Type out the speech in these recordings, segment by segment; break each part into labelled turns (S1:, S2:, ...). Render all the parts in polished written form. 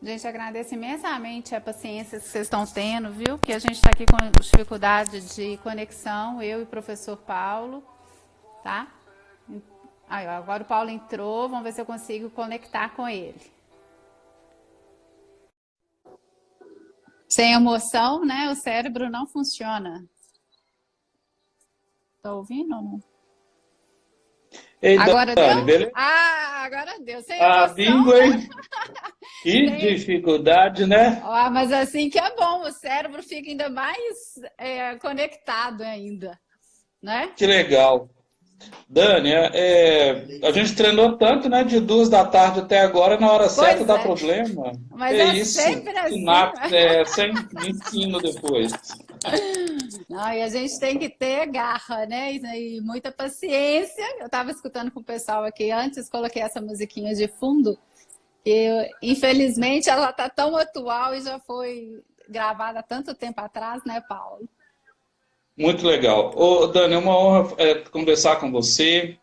S1: Gente, agradeço imensamente a paciência que vocês estão tendo, viu? Porque a gente está aqui com dificuldade de conexão, eu e o professor Paulo, tá? Aí, ó, agora o Paulo entrou, vamos ver se eu consigo conectar com ele. Sem emoção, né? O cérebro não funciona. Tá ouvindo ou não?
S2: Ei,
S1: Agora
S2: Dani,
S1: deu?
S2: beleza?
S1: Ah, agora deu. Sem
S2: Ah,
S1: emoção.
S2: bingo, hein? Que
S1: Sem...
S2: dificuldade, né?
S1: Ah, mas assim que é bom, o cérebro fica ainda mais conectado ainda, né?
S2: Que legal. Dani, a gente treinou tanto, né? De 2 da tarde até agora, na hora certa
S1: Pois
S2: dá
S1: é,
S2: problema.
S1: mas
S2: É
S1: é
S2: isso.
S1: sempre assim,
S2: Sinapse,
S1: né?
S2: sempre ensino depois.
S1: Não, e a gente tem que ter garra, né? E muita paciência. Eu estava escutando com o pessoal aqui antes, coloquei essa musiquinha de fundo, que infelizmente ela está tão atual e já foi gravada há tanto tempo atrás, né, Paulo?
S2: Muito legal. Ô, Dani, é uma honra conversar com você.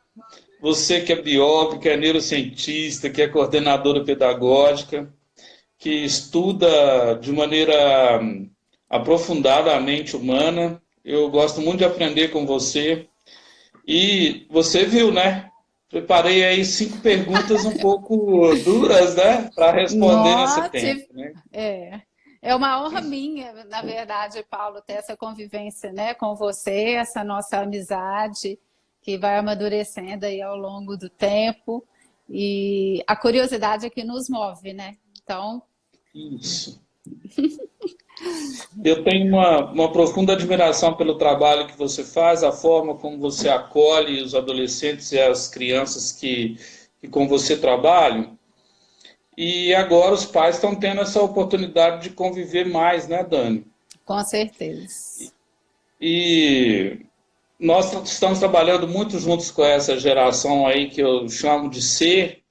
S2: Você que é bióloga, que é neurocientista, que é coordenadora pedagógica, que estuda de maneira aprofundada a mente humana. Eu gosto muito de aprender com você. E você viu, né? Preparei aí 5 perguntas um pouco duras, né? Para responder nesse
S1: Nossa,
S2: tempo, né?
S1: é uma honra minha, na verdade, Paulo, ter essa convivência, né, com você, essa nossa amizade que vai amadurecendo aí ao longo do tempo e a curiosidade é que nos move, né? Então,
S2: Isso. Eu tenho uma profunda admiração pelo trabalho que você faz, a forma como você acolhe os adolescentes e as crianças que com você trabalham. E agora os pais estão tendo essa oportunidade de conviver mais, né, Dani?
S1: com certeza.
S2: E nós estamos trabalhando muito juntos com essa geração aí que eu chamo de C,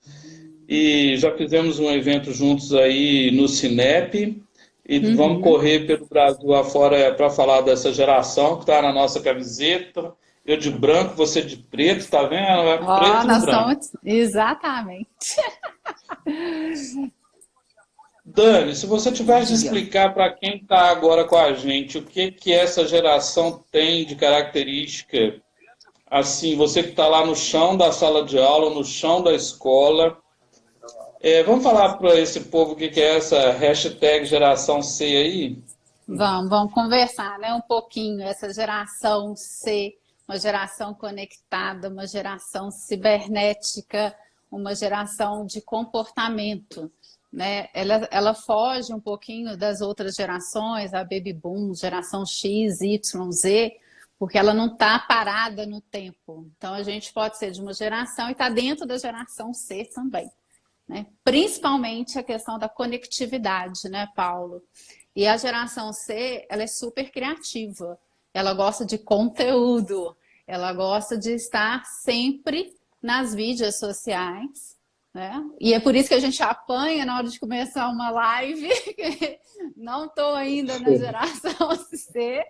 S2: e já fizemos um evento juntos aí no Cinep, e vamos
S1: Uhum.
S2: correr pelo Brasil afora para falar dessa geração que está na nossa camiseta. Eu de branco, você de preto, tá vendo? É
S1: Ó,
S2: preto no
S1: nós
S2: branco.
S1: estamos exatamente.
S2: Dani, se você tivesse de
S1: Diga.
S2: explicar para quem está agora com a gente o que essa geração tem de característica, assim, você que está lá no chão da sala de aula, no chão da escola, vamos falar para esse povo o que é essa hashtag geração C aí?
S1: Vamos conversar, né, um pouquinho, essa geração C, uma geração conectada, uma geração cibernética, uma geração de comportamento, né? Ela foge um pouquinho das outras gerações, a Baby Boom, geração X, Y, Z, porque ela não está parada no tempo. Então a gente pode ser de uma geração e está dentro da geração C também, né? Principalmente a questão da conectividade, né, Paulo? E a geração C, ela é super criativa, ela gosta de conteúdo, ela gosta de estar sempre nas mídias sociais, né? E é por isso que a gente apanha na hora de começar uma live, não estou ainda na geração C,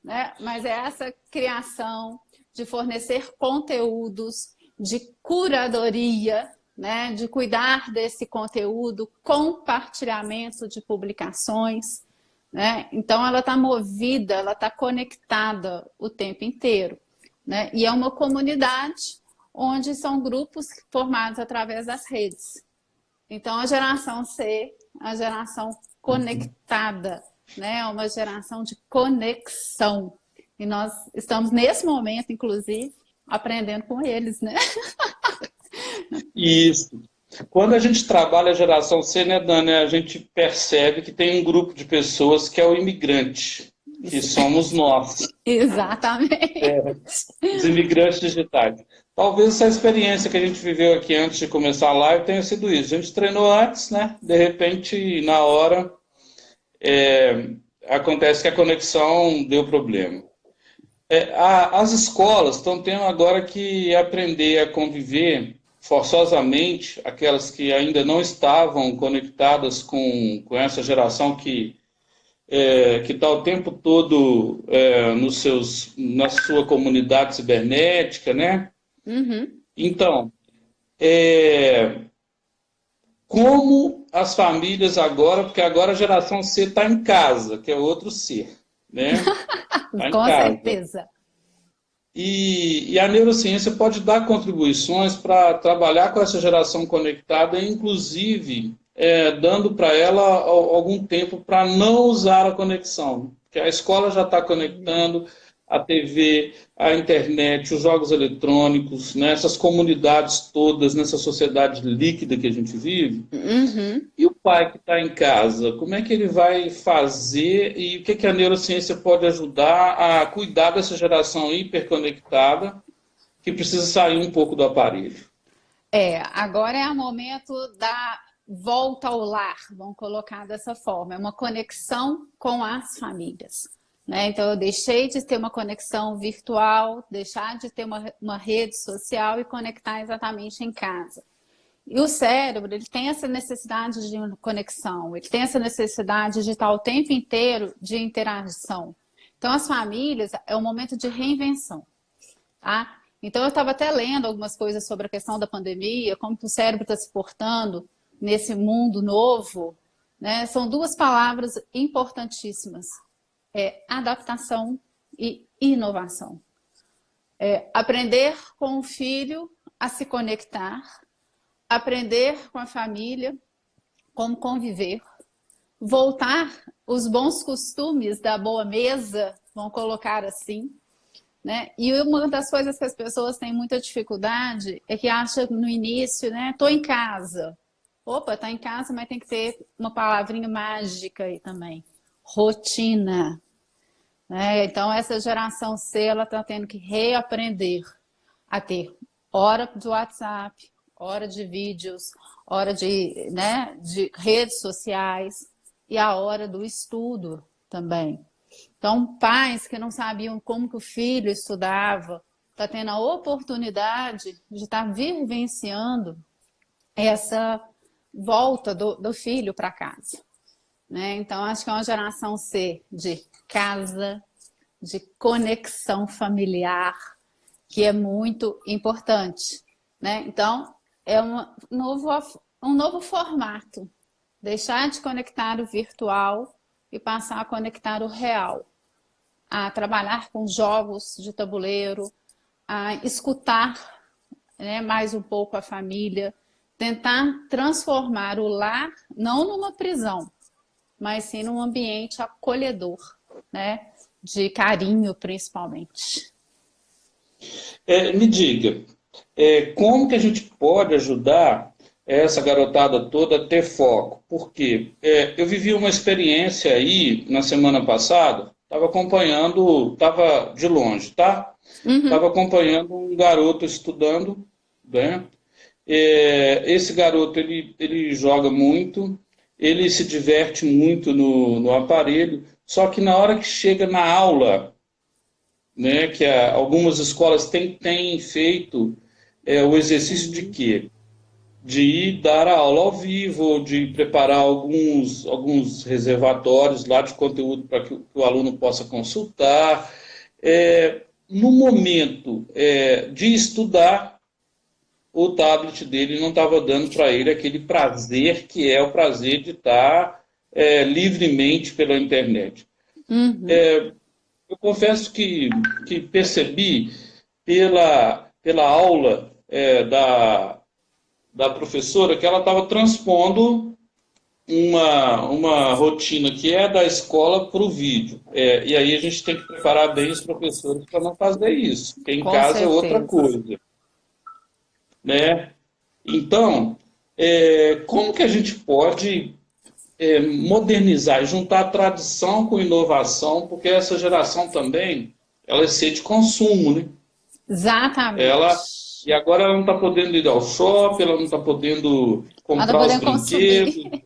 S1: né? Mas é essa criação de fornecer conteúdos, de curadoria, né, de cuidar desse conteúdo, compartilhamento de publicações, né? Então ela está movida, ela está conectada o tempo inteiro, né? E é uma comunidade onde são grupos formados através das redes. Então a geração C, a geração conectada, né? É uma geração de conexão. E nós estamos nesse momento, inclusive, aprendendo com eles, né?
S2: Isso. Quando a gente trabalha a geração C, né, Dani, a gente percebe que tem um grupo de pessoas que é o imigrante, que somos nós,
S1: Exatamente.
S2: os imigrantes digitais. Talvez essa experiência que a gente viveu aqui antes de começar a live tenha sido isso. A gente treinou antes, né? De repente, na hora, acontece que a conexão deu problema. As escolas estão tendo agora que aprender a conviver forçosamente, aquelas que ainda não estavam conectadas com essa geração que está o tempo todo na sua comunidade cibernética, né?
S1: Uhum.
S2: Então, como as famílias agora, porque agora a geração C está em casa, que é outro ser, né? Tá em
S1: Com
S2: casa.
S1: certeza.
S2: E a neurociência pode dar contribuições para trabalhar com essa geração conectada, inclusive dando para ela algum tempo para não usar a conexão. Porque a escola já está conectando, a TV, a internet, os jogos eletrônicos, né, essas comunidades todas, nessa sociedade líquida que a gente vive.
S1: Uhum.
S2: E o pai que está em casa, como é que ele vai fazer e o que, que a neurociência pode ajudar a cuidar dessa geração hiperconectada que precisa sair um pouco do aparelho?
S1: Agora é o momento da volta ao lar, vamos colocar dessa forma. É uma conexão com as famílias, né? Então, eu deixei de ter uma conexão virtual, deixar de ter uma rede social e conectar exatamente em casa. E o cérebro, ele tem essa necessidade de conexão, ele tem essa necessidade de estar o tempo inteiro de interação. Então, as famílias, é um momento de reinvenção, tá? Então, eu estava até lendo algumas coisas sobre a questão da pandemia, como que o cérebro está se portando nesse mundo novo, né? São duas palavras importantíssimas, adaptação e inovação. Aprender com o filho a se conectar, aprender com a família como conviver, voltar os bons costumes da boa mesa, vamos colocar assim, né? E uma das coisas que as pessoas têm muita dificuldade é que acham no início, né? Tô em casa. Opa, tá em casa, mas tem que ter uma palavrinha mágica aí também. Rotina. Né? Então, essa geração C, ela está tendo que reaprender a ter hora de WhatsApp, hora de vídeos, hora de redes sociais e a hora do estudo também. Então, pais que não sabiam como que o filho estudava, está tendo a oportunidade de estar vivenciando essa volta do filho para casa. Né? Então, acho que é uma geração C de casa, de conexão familiar, que é muito importante. Né? Então, é um novo formato. Deixar de conectar o virtual e passar a conectar o real. A trabalhar com jogos de tabuleiro, a escutar, né, mais um pouco a família, tentar transformar o lar não numa prisão, mas sim num ambiente acolhedor, né, de carinho principalmente.
S2: Me diga, como que a gente pode ajudar essa garotada toda a ter foco? Porque eu vivi uma experiência aí na semana passada, estava acompanhando, estava de longe, tá? Estava acompanhando um garoto estudando, né? Esse garoto, ele joga muito, ele se diverte muito no aparelho, só que na hora que chega na aula, né, que algumas escolas têm feito o exercício de quê? De ir dar a aula ao vivo, de preparar alguns reservatórios lá de conteúdo para que o aluno possa consultar. No momento de estudar, o tablet dele não estava dando para ele aquele prazer que é o prazer de estar livremente pela internet. Eu confesso que percebi pela aula da professora que ela estava transpondo uma rotina que é da escola para o vídeo. E aí a gente tem que preparar bem os professores para não fazer isso, porque em
S1: Com
S2: casa é outra
S1: certeza.
S2: coisa. Né? Então, como que a gente pode modernizar e juntar a tradição com inovação, porque essa geração também ela é sede de consumo, né?
S1: Exatamente.
S2: E agora ela não está podendo ir ao shopping, ela não está podendo
S1: Ela está
S2: comprar os
S1: podendo consumir.
S2: brinquedos,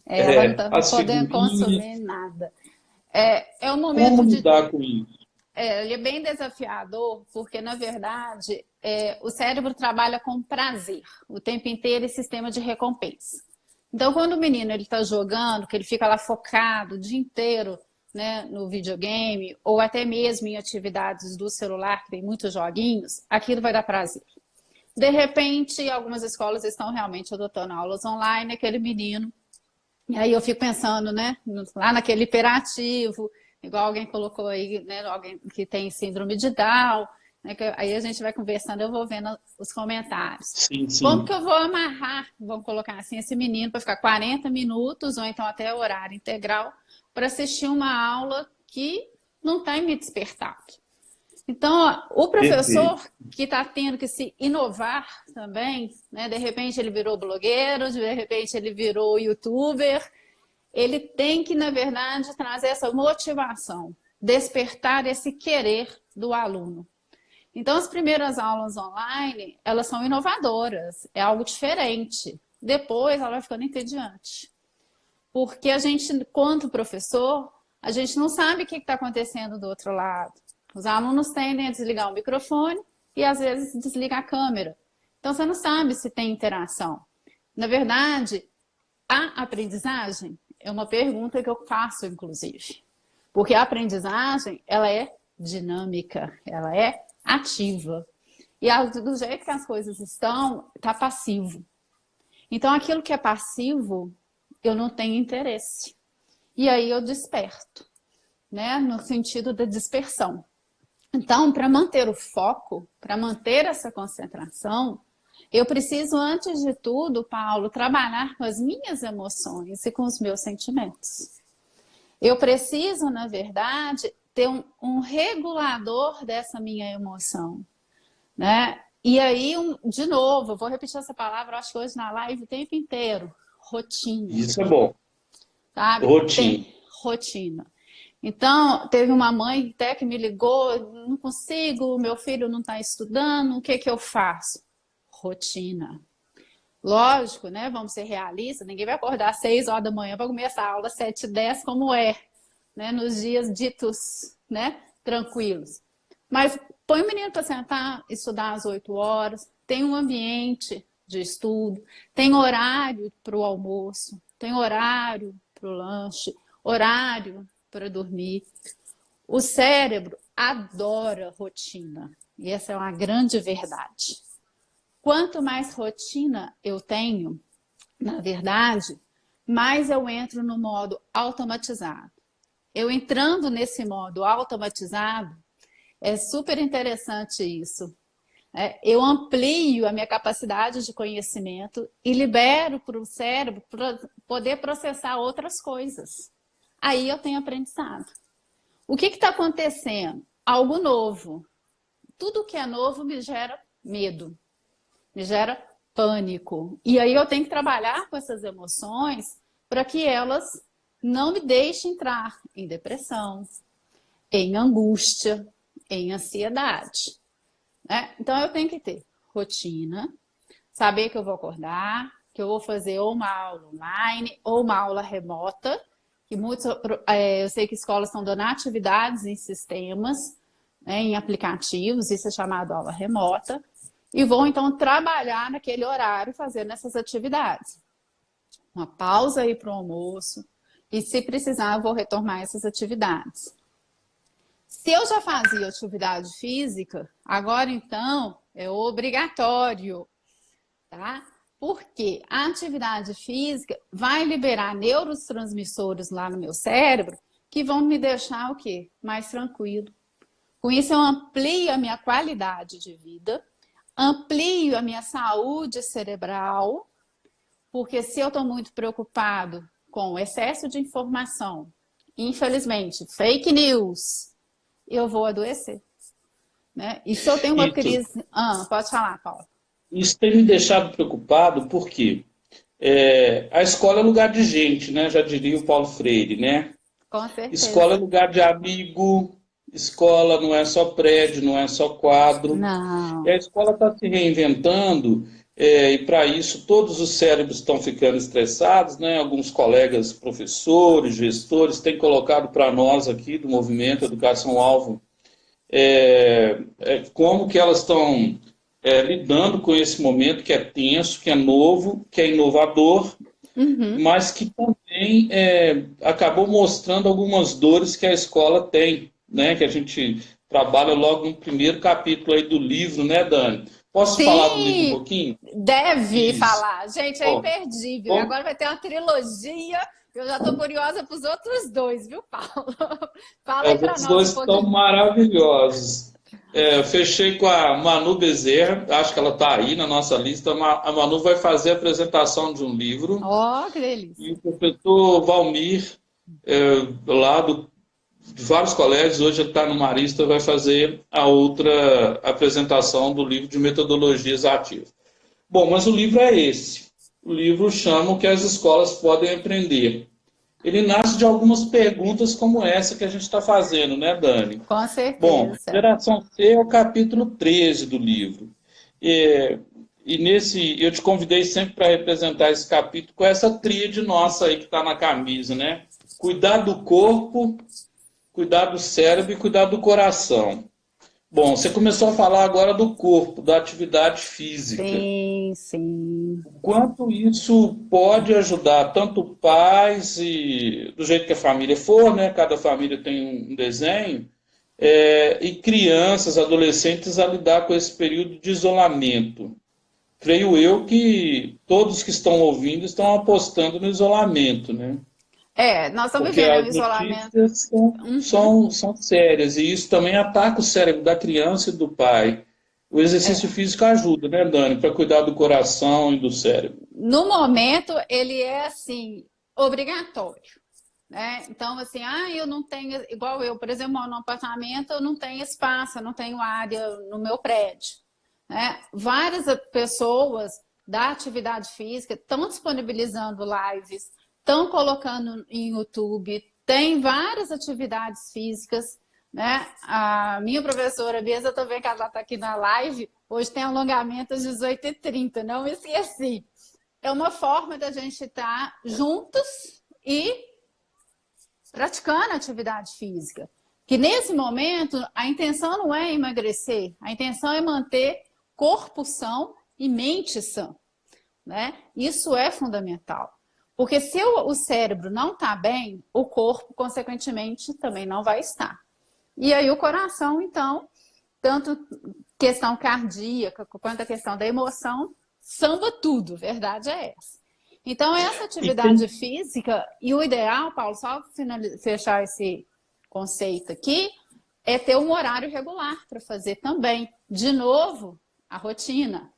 S1: Ela não está
S2: as
S1: podendo
S2: figurinhas.
S1: consumir nada. É um
S2: Como
S1: momento
S2: lidar com isso?
S1: ele é bem desafiador, porque, na verdade, o cérebro trabalha com prazer o tempo inteiro e sistema de recompensa. Então, quando o menino está jogando, que ele fica lá focado o dia inteiro, né, no videogame, ou até mesmo em atividades do celular, que tem muitos joguinhos, aquilo vai dar prazer. De repente, algumas escolas estão realmente adotando aulas online, aquele menino. E aí eu fico pensando, né, lá naquele hiperativo, igual alguém colocou aí, né, alguém que tem síndrome de Down, né, aí a gente vai conversando, eu vou vendo os comentários.
S2: Sim,
S1: Como
S2: sim.
S1: que eu vou amarrar, vamos colocar assim, esse menino para ficar 40 minutos, ou então até horário integral, para assistir uma aula que não tem me despertado? Então, ó, o
S2: Perfeito.
S1: professor que está tendo que se inovar também, né? De repente ele virou blogueiro, de repente ele virou youtuber, ele tem que, na verdade, trazer essa motivação, despertar esse querer do aluno. Então, as primeiras aulas online, elas são inovadoras, é algo diferente. Depois, ela vai ficando entediante. Porque a gente, quanto professor, a gente não sabe o que está acontecendo do outro lado. Os alunos tendem a desligar o microfone e, às vezes, desliga a câmera. Então, você não sabe se tem interação. Na verdade, a aprendizagem é uma pergunta que eu faço, inclusive. Porque a aprendizagem, ela é dinâmica, ela é ativa. E do jeito que as coisas estão, está passivo. Então, aquilo que é passivo, eu não tenho interesse. E aí eu desperto, né? No sentido da dispersão. Então, para manter o foco, para manter essa concentração, eu preciso, antes de tudo, Paulo, trabalhar com as minhas emoções e com os meus sentimentos. Eu preciso, na verdade, ter um regulador dessa minha emoção, né? E aí, de novo, eu vou repetir essa palavra, acho que hoje na live o tempo inteiro, rotina.
S2: Isso é bom.
S1: Sabe?
S2: Rotina.
S1: Tem rotina. Então, teve uma mãe até que me ligou, não consigo, meu filho não está estudando, o que que eu faço? Rotina. Lógico, né? Vamos ser realistas, ninguém vai acordar às 6 horas da manhã para começar a aula 7h10 como é, né? Nos dias ditos, né? Tranquilos. Mas põe o menino para sentar, estudar às 8 horas, tem um ambiente de estudo, tem horário para o almoço, tem horário para o lanche, horário para dormir. O cérebro adora rotina, e essa é uma grande verdade. Quanto mais rotina eu tenho, na verdade, mais eu entro no modo automatizado. Eu entrando nesse modo automatizado, é super interessante isso. Eu amplio a minha capacidade de conhecimento e libero para o cérebro para poder processar outras coisas. Aí eu tenho aprendizado. O que está acontecendo? Algo novo. Tudo que é novo me gera medo, me gera pânico. E aí eu tenho que trabalhar com essas emoções para que elas não me deixem entrar em depressão, em angústia, em ansiedade. Então eu tenho que ter rotina, saber que eu vou acordar, que eu vou fazer ou uma aula online ou uma aula remota, que muitos, eu sei que escolas estão dando atividades em sistemas, né, em aplicativos, isso é chamado aula remota, e vou então trabalhar naquele horário fazendo essas atividades. Uma pausa aí para o almoço, e se precisar eu vou retomar essas atividades. Se eu já fazia atividade física, agora então é obrigatório, tá? Porque a atividade física vai liberar neurotransmissores lá no meu cérebro que vão me deixar o quê? Mais tranquilo. Com isso eu amplio a minha qualidade de vida, amplio a minha saúde cerebral, porque se eu estou muito preocupado com o excesso de informação, infelizmente, fake news, eu vou adoecer, né? E se eu tenho uma
S2: Isso,
S1: crise... pode falar, Paulo.
S2: isso tem me deixado preocupado porque a escola é lugar de gente, né? Já diria o Paulo Freire, né?
S1: Com
S2: Escola é
S1: certeza.
S2: lugar de amigo, escola não é só prédio, não é só quadro. E a
S1: Não.
S2: escola está se reinventando, e para isso todos os cérebros estão ficando estressados, né? Alguns colegas, professores, gestores, têm colocado para nós aqui do Movimento Educação Alvo como que elas estão lidando com esse momento que é tenso, que é novo, que é inovador,
S1: Uhum.
S2: mas que também acabou mostrando algumas dores que a escola tem, né? Que a gente trabalha logo no primeiro capítulo aí do livro, né, Dani? Posso falar do livro um
S1: Sim,
S2: pouquinho?
S1: deve
S2: Isso.
S1: falar. Gente, é
S2: Bom,
S1: imperdível. E
S2: bom,
S1: agora vai ter uma trilogia. Eu já estou curiosa para os outros dois, viu, Paulo? Fala aí
S2: os
S1: para
S2: outros
S1: nós
S2: dois
S1: um
S2: estão
S1: pouquinho.
S2: maravilhosos. Eu fechei com a Manu Bezerra, acho que ela está aí na nossa lista. A Manu vai fazer a apresentação de um livro,
S1: Ó, que delícia.
S2: e o professor Valmir, lá de vários colégios, hoje ele está no Marista, vai fazer a outra apresentação do livro de metodologias ativas. Bom, mas o livro é esse. O livro chama O que as escolas podem aprender. Ele nasce de algumas perguntas como essa que a gente está fazendo, né, Dani?
S1: Com
S2: Bom,
S1: certeza.
S2: Geração C é o capítulo 13 do livro. E, e nesse, eu te convidei sempre para representar esse capítulo com essa tríade nossa aí que está na camisa, né? Cuidar do corpo, cuidar do cérebro e cuidar do coração. Bom, você começou a falar agora do corpo, da atividade física.
S1: Sim, sim.
S2: Quanto isso pode ajudar tanto pais e do jeito que a família for, né? Cada família tem um desenho, e crianças, adolescentes a lidar com esse período de isolamento. Creio eu que todos que estão ouvindo estão apostando no isolamento, né?
S1: É, nós estamos
S2: Porque
S1: vivendo um
S2: as
S1: isolamento.
S2: notícias
S1: Uhum.
S2: são sérias e isso também ataca o cérebro da criança e do pai. O exercício
S1: É.
S2: físico ajuda, né, Dani, para cuidar do coração e do cérebro.
S1: No momento, ele é assim, obrigatório. Né? Então, assim, eu não tenho, igual eu, por exemplo, moro num apartamento, eu não tenho espaço, eu não tenho área no meu prédio. Né? Várias pessoas da atividade física estão disponibilizando lives, estão colocando em YouTube, tem várias atividades físicas. Né? A minha professora mesmo, eu estou vendo que ela está aqui na live, hoje tem alongamento às 18h30, não esqueci. É uma forma da gente estar juntos e praticando atividade física. Que nesse momento a intenção não é emagrecer, a intenção é manter corpo são e mente sã. Né? Isso é fundamental. Porque se o cérebro não está bem, o corpo, consequentemente, também não vai estar. E aí o coração, então, tanto questão cardíaca quanto a questão da emoção, samba tudo, verdade é essa. Então, essa
S2: E tem,
S1: atividade física, e o ideal, Paulo, só fechar esse conceito aqui, é ter um horário regular para fazer também. De novo, a rotina,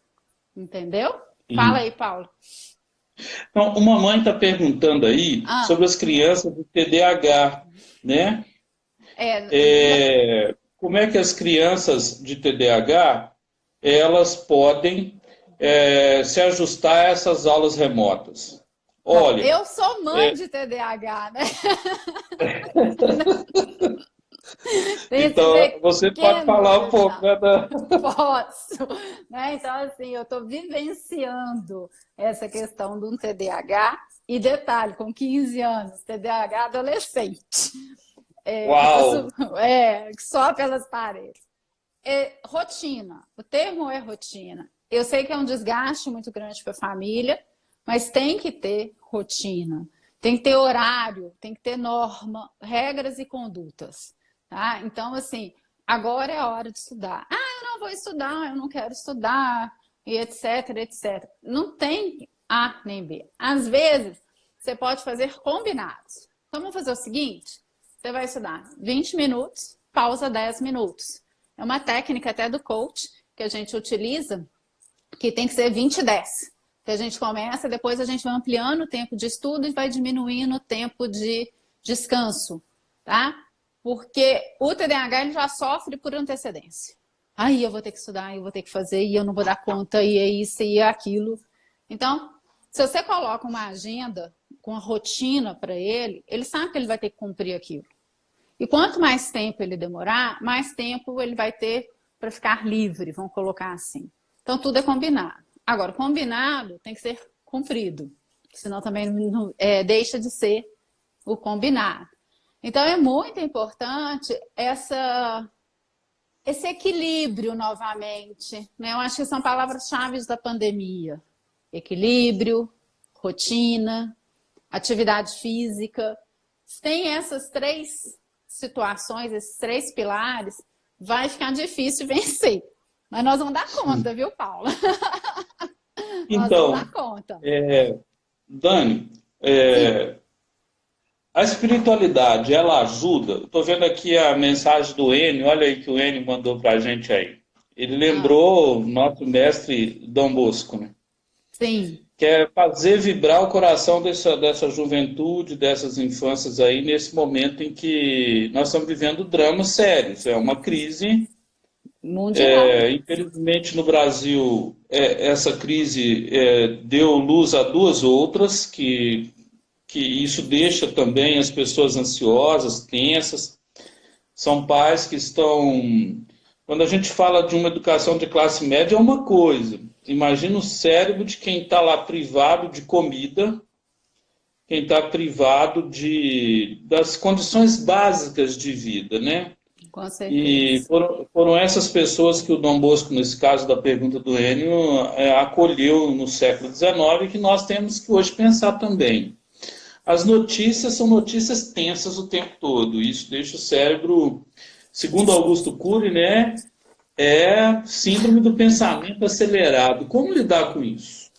S1: entendeu? Fala aí, Paulo.
S2: então, uma mãe está perguntando aí
S1: Ah,
S2: sobre as crianças do TDAH, né?
S1: é,
S2: Como é que as crianças de TDAH elas podem se ajustar a essas aulas remotas?
S1: bom,
S2: Olha,
S1: eu sou mãe de TDAH, né? Tem esse
S2: então você pode
S1: pequeno
S2: falar um pouco,
S1: detalhe.
S2: né, Dan?
S1: Posso, né? Então, assim, eu estou vivenciando essa questão de um TDAH e detalhe, com 15 anos, TDAH adolescente,
S2: Uau!
S1: só pelas paredes. Rotina, o termo é rotina. Eu sei que é um desgaste muito grande para a família, mas tem que ter rotina, tem que ter horário, tem que ter norma, regras e condutas. Tá? Então, assim, agora é a hora de estudar. Eu não vou estudar, eu não quero estudar, e etc, etc. Não tem A nem B. Às vezes, você pode fazer combinados. Então, vamos fazer o seguinte: você vai estudar 20 minutos, pausa 10 minutos. É uma técnica até do coach que a gente utiliza, que tem que ser 20-10. Que a gente começa, depois a gente vai ampliando o tempo de estudo e vai diminuindo o tempo de descanso, tá? Porque o TDAH ele já sofre por antecedência. Aí eu vou ter que estudar, eu vou ter que fazer, e eu não vou dar conta, e é isso, e é aquilo. Então, se você coloca uma agenda com a rotina para ele, ele sabe que ele vai ter que cumprir aquilo. E quanto mais tempo ele demorar, mais tempo ele vai ter para ficar livre, vamos colocar assim. Então, tudo é combinado. Agora, combinado tem que ser cumprido, senão também deixa de ser o combinado. Então, é muito importante esse equilíbrio novamente. Né? Eu acho que são palavras-chave da pandemia. Equilíbrio, rotina, atividade física. Tem essas três situações, esses três pilares, vai ficar difícil vencer. Mas nós vamos dar conta, viu, Paulo? Nós vamos
S2: Então,
S1: dar conta.
S2: Dani,
S1: Sim.
S2: a espiritualidade, ela ajuda? Estou vendo aqui a mensagem do Enio, olha aí que o Enio mandou para a gente aí. Ele
S1: Ah,
S2: lembrou o nosso mestre Dom Bosco, né?
S1: sim,
S2: Que é fazer vibrar o coração dessa juventude, dessas infâncias aí, nesse momento em que nós estamos vivendo dramas sérios. É uma crise.
S1: mundial.
S2: Infelizmente, no Brasil, essa crise deu luz a duas outras, que isso deixa também as pessoas ansiosas, tensas. São pais que estão. Quando a gente fala de uma educação de classe média, é uma coisa. Imagina o cérebro de quem está lá privado de comida, quem está privado das condições básicas de vida, né?
S1: Com
S2: E
S1: certeza.
S2: foram essas pessoas que o Dom Bosco, nesse caso da pergunta do Enio, acolheu no século XIX e que nós temos que hoje pensar também. As notícias são notícias tensas o tempo todo. Isso deixa o cérebro, segundo Augusto Cury, né, síndrome do pensamento acelerado. Como lidar com isso?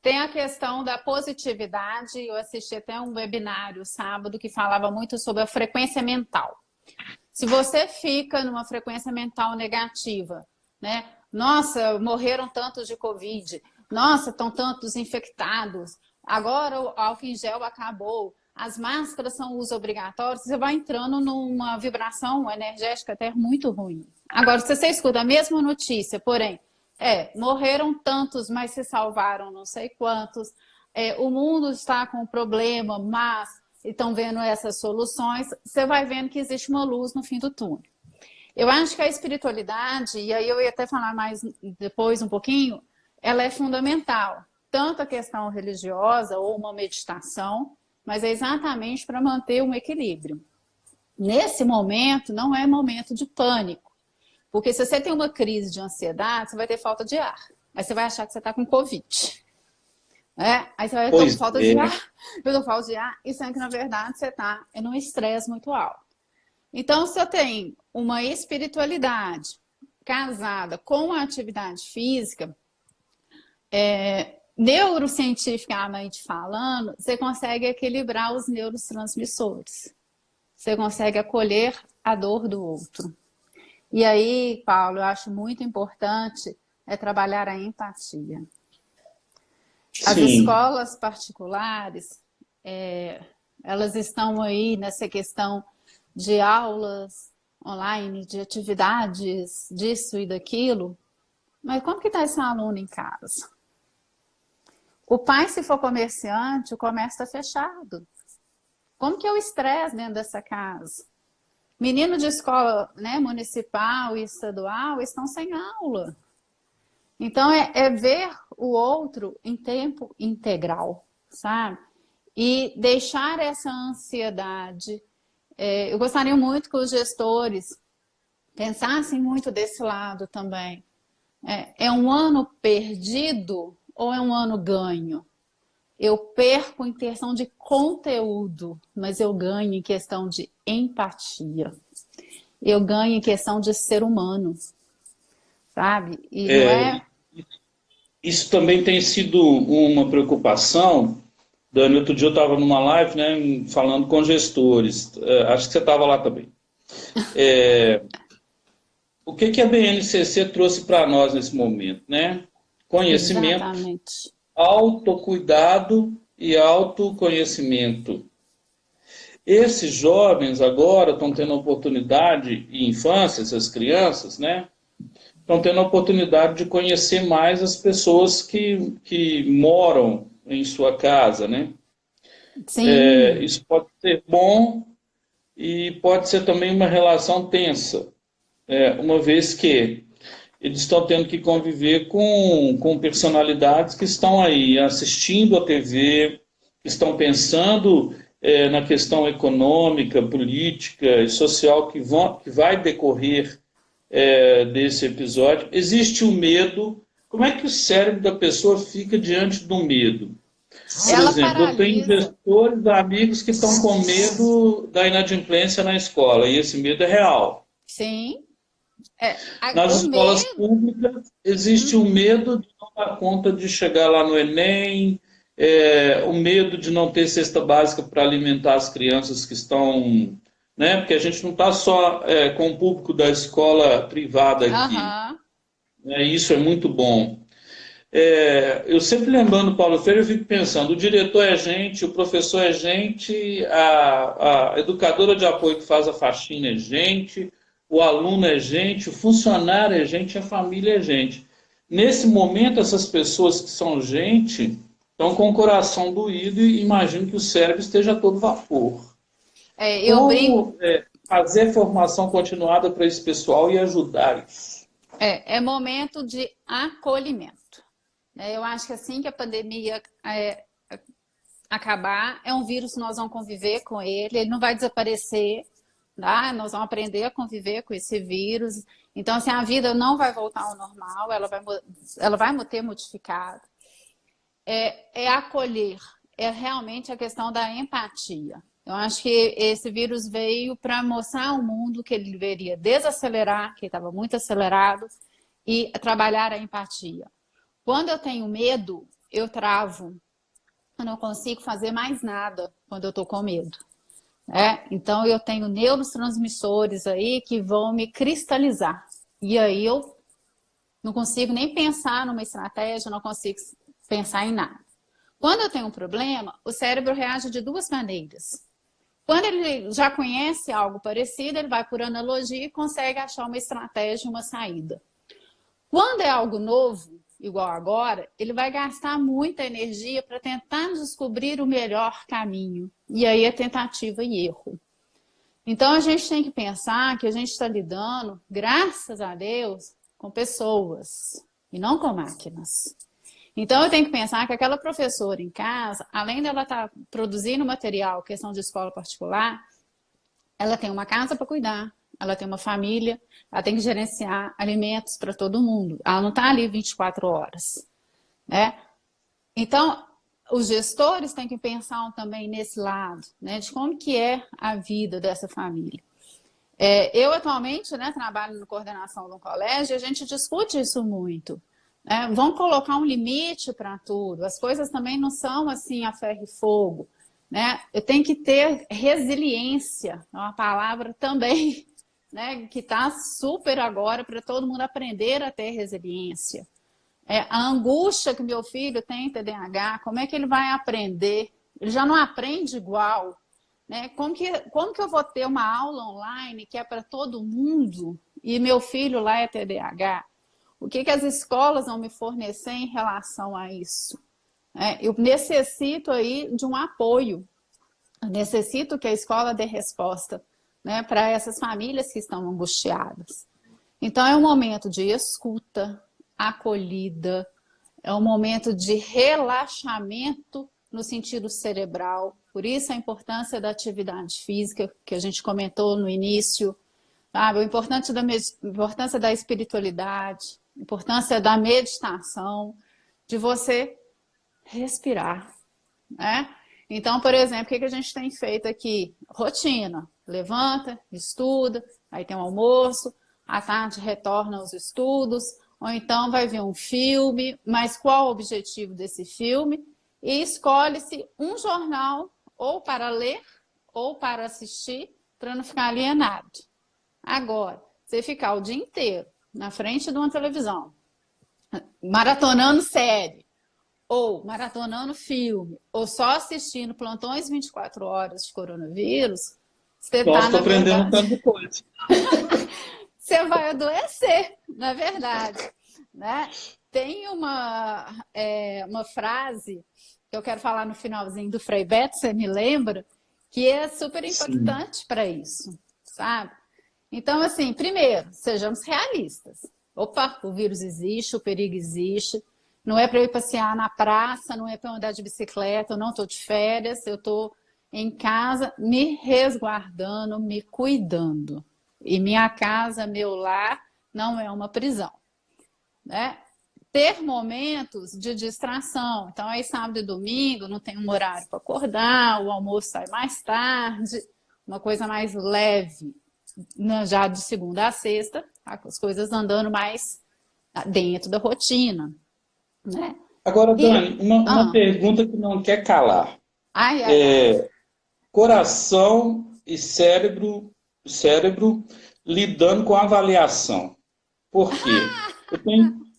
S1: Tem a questão da positividade. Eu assisti até um webinário sábado que falava muito sobre a frequência mental. Se você fica numa frequência mental negativa, né? Nossa, morreram tantos de Covid. Nossa, estão tantos infectados. Agora o álcool em gel acabou. As máscaras são uso obrigatório. Você vai entrando numa vibração energética até muito ruim. Agora, se você escuta a mesma notícia, porém, morreram tantos, mas se salvaram não sei quantos. O mundo está com problema, mas estão vendo essas soluções, você vai vendo que existe uma luz no fim do túnel. Eu acho que a espiritualidade, e aí eu ia até falar mais depois um pouquinho, ela é fundamental. Tanto a questão religiosa ou uma meditação, mas é exatamente para manter um equilíbrio. Nesse momento, não é momento de pânico. Porque se você tem uma crise de ansiedade, você vai ter falta de ar. Aí você vai achar que você está com Covid. Aí você vai estar com
S2: Pois
S1: falta de
S2: é.
S1: ar, eu tô com falta de ar, e sendo que na verdade você está num estresse muito alto. Então, se eu tenho uma espiritualidade casada com a atividade física, neurocientificamente falando, você consegue equilibrar os neurotransmissores. Você consegue acolher a dor do outro. E aí, Paulo, eu acho muito importante trabalhar a empatia. As
S2: Sim,
S1: escolas particulares, elas estão aí nessa questão de aulas online, de atividades, disso e daquilo, mas como que está esse aluno em casa? O pai, se for comerciante, o comércio está fechado. Como que é o estresse dentro dessa casa? Menino de escola, né, municipal e estadual estão sem aula. Então, ver o outro em tempo integral, sabe? E deixar essa ansiedade. Eu gostaria muito que os gestores pensassem muito desse lado também. É um ano perdido ou é um ano ganho? Eu perco em questão de conteúdo, mas eu ganho em questão de empatia. Eu ganho em questão de ser humano, sabe? E não é.
S2: isso também tem sido uma preocupação. Dani, outro dia eu estava numa live, né, falando com gestores. Acho que você estava lá também. O que a BNCC trouxe para nós nesse momento, né? Conhecimento,
S1: Exatamente.
S2: autocuidado e autoconhecimento. Esses jovens agora estão tendo a oportunidade, e infância, essas crianças, né? Estão tendo a oportunidade de conhecer mais as pessoas que moram em sua casa, né?
S1: Sim,
S2: Isso pode ser bom e pode ser também uma relação tensa, uma vez que eles estão tendo que conviver com personalidades que estão aí assistindo a TV, que estão pensando na questão econômica, política e social que vai decorrer desse episódio. Existe o medo. Como é que o cérebro da pessoa fica diante do medo? Por
S1: ela
S2: exemplo, eu tenho
S1: paralisa.
S2: gestores, amigos que estão com medo da inadimplência na escola, e esse medo é real.
S1: Sim,
S2: Nas
S1: O
S2: escolas
S1: medo.
S2: públicas existe o medo de não dar conta de chegar lá no Enem, o medo de não ter cesta básica para alimentar as crianças que estão, né? Porque a gente não está só com o público da escola privada aqui,
S1: Aham.
S2: né? Isso é muito bom. Eu sempre lembrando Paulo Freire, eu fico pensando, o diretor é gente, o professor é gente, a educadora de apoio que faz a faxina é gente, o aluno é gente, o funcionário é gente, a família é gente. Nesse momento, essas pessoas que são gente estão com o coração doído e imagino que o cérebro esteja a todo vapor.
S1: Eu brinco.
S2: Como fazer formação continuada para esse pessoal e ajudar isso?
S1: É momento de acolhimento. Eu acho que assim que a pandemia acabar, é um vírus que nós vamos conviver com ele não vai desaparecer, tá? Nós vamos aprender a conviver com esse vírus. Então, assim, a vida não vai voltar ao normal, ela vai ter modificado. É acolher, é realmente a questão da empatia. Eu acho que esse vírus veio para mostrar ao mundo que ele deveria desacelerar, que estava muito acelerado, e trabalhar a empatia. Quando eu tenho medo, eu travo. Eu não consigo fazer mais nada quando eu estou com medo. Então, eu tenho neurotransmissores aí que vão me cristalizar. E aí eu não consigo nem pensar numa estratégia, não consigo pensar em nada. Quando eu tenho um problema, o cérebro reage de duas maneiras. Quando ele já conhece algo parecido, ele vai por analogia e consegue achar uma estratégia, uma saída. Quando é algo novo, igual agora, ele vai gastar muita energia para tentar descobrir o melhor caminho. E aí é tentativa e erro. Então a gente tem que pensar que a gente está lidando, graças a Deus, com pessoas e não com máquinas. Então eu tenho que pensar que aquela professora em casa, além dela estar produzindo material, questão de escola particular, ela tem uma casa para cuidar, ela tem uma família, ela tem que gerenciar alimentos para todo mundo. Ela não está ali 24 horas. Então, os gestores têm que pensar também nesse lado, de como que é a vida dessa família. Eu atualmente trabalho na coordenação de um colégio e a gente discute isso muito. Vão colocar um limite para tudo. As coisas também não são assim a ferro e fogo. Eu tenho que ter resiliência, é uma palavra também que está super agora para todo mundo aprender a ter resiliência. A angústia que meu filho tem em TDAH, como é que ele vai aprender? Ele já não aprende igual. Como que eu vou ter uma aula online que é para todo mundo e meu filho lá é TDAH? O que as escolas vão me fornecer em relação a isso? Eu necessito aí de um apoio. Eu necessito que a escola dê resposta para essas famílias que estão angustiadas. Então, é um momento de escuta, acolhida, é um momento de relaxamento no sentido cerebral. Por isso, a importância da atividade física, que a gente comentou no início, sabe? A importância da espiritualidade, a importância da meditação, de você respirar. Então, por exemplo, o que a gente tem feito aqui? Rotina. Levanta, estuda, aí tem um almoço, à tarde retorna aos estudos, ou então vai ver um filme, mas qual o objetivo desse filme? E escolhe-se um jornal ou para ler ou para assistir, para não ficar alienado. Agora, você ficar o dia inteiro na frente de uma televisão, maratonando série, ou maratonando filme, ou só assistindo plantões 24 horas de coronavírus, você
S2: Nossa,
S1: está,
S2: estou
S1: na
S2: aprendendo
S1: verdade,
S2: tanto de coisa.
S1: você vai adoecer, na verdade. Tem uma frase que eu quero falar no finalzinho do Frei Beto, você me lembra, que é super
S2: Sim.
S1: impactante para isso, sabe? Então, assim, primeiro, sejamos realistas. Opa, o vírus existe, o perigo existe. Não é para eu ir passear na praça, não é para eu andar de bicicleta, eu não estou de férias, eu estou em casa me resguardando, me cuidando. E minha casa, meu lar, não é uma prisão. Ter momentos de distração. Então, aí sábado e domingo não tem um horário para acordar, o almoço sai mais tarde, uma coisa mais leve. já de segunda a sexta, tá? As coisas andando mais dentro da rotina, né?
S2: Agora,
S1: E,
S2: Dani, uma pergunta que não quer calar.
S1: ai, ai, ai.
S2: Coração e cérebro lidando com avaliação. Por quê?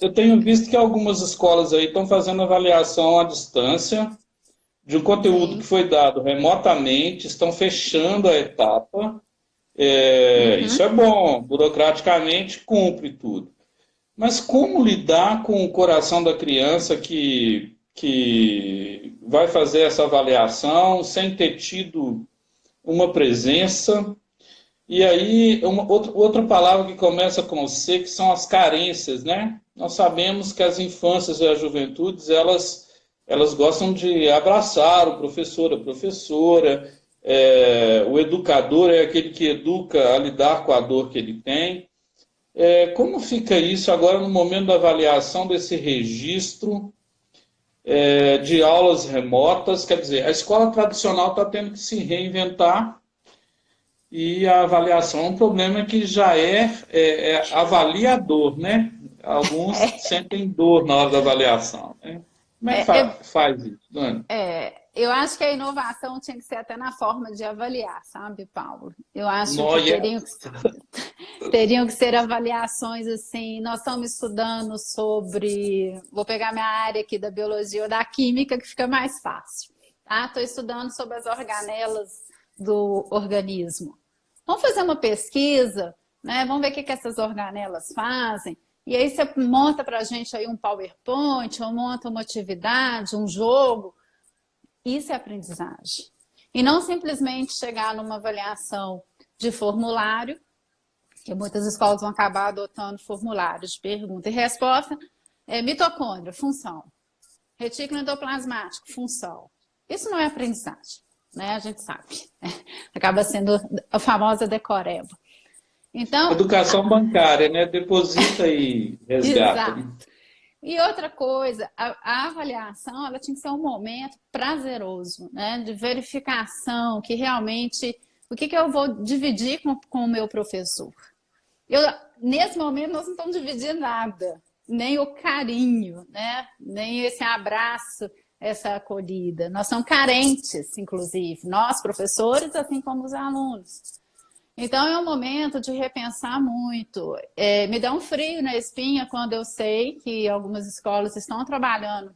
S2: Eu tenho visto que algumas escolas aí estão fazendo avaliação à distância de um conteúdo que
S1: Sim.
S2: foi dado remotamente, estão fechando a etapa. Isso
S1: Uhum.
S2: é bom, burocraticamente cumpre tudo. Mas como lidar com o coração da criança que vai fazer essa avaliação sem ter tido uma presença? E aí, outra palavra que começa com C, que são as carências, né? Nós sabemos que as infâncias e as juventudes, elas gostam de abraçar o professor, a professora, o educador é aquele que educa a lidar com a dor que ele tem. Como fica isso agora no momento da avaliação desse registro de aulas remotas? Quer dizer, a escola tradicional está tendo que se reinventar e a avaliação é um problema que já é avaliador, né? Alguns sentem dor na hora da avaliação, né? Como é que
S1: É, é,
S2: faz isso, Dani?
S1: eu acho que a inovação tinha que ser até na forma de avaliar, sabe, Paulo? Eu acho que
S2: Noia.
S1: teriam que ser avaliações assim. Nós estamos estudando sobre. Vou pegar minha área aqui da biologia ou da química, que fica mais fácil. Tá? Estou estudando sobre as organelas do organismo. Vamos fazer uma pesquisa, né? Vamos ver o que essas organelas fazem. E aí você monta para a gente aí um PowerPoint, ou monta uma atividade, um jogo. Isso é aprendizagem. E não simplesmente chegar numa avaliação de formulário, que muitas escolas vão acabar adotando formulários de pergunta e resposta. Mitocôndria, função. Retículo endoplasmático, função. Isso não é aprendizagem, né? A gente sabe. Acaba sendo a famosa decoreba. Então,
S2: Educação bancária, né? Deposita e resgata,
S1: exato.
S2: né?
S1: E outra coisa, a avaliação ela tinha que ser um momento prazeroso, né? De verificação, que realmente o que eu vou dividir com o meu professor. Nesse momento nós não estamos dividindo nada, nem o carinho, né? Nem esse abraço, essa acolhida. Nós somos carentes, inclusive, nós professores, assim como os alunos. Então é um momento de repensar muito. Me dá um frio na espinha quando eu sei que algumas escolas estão trabalhando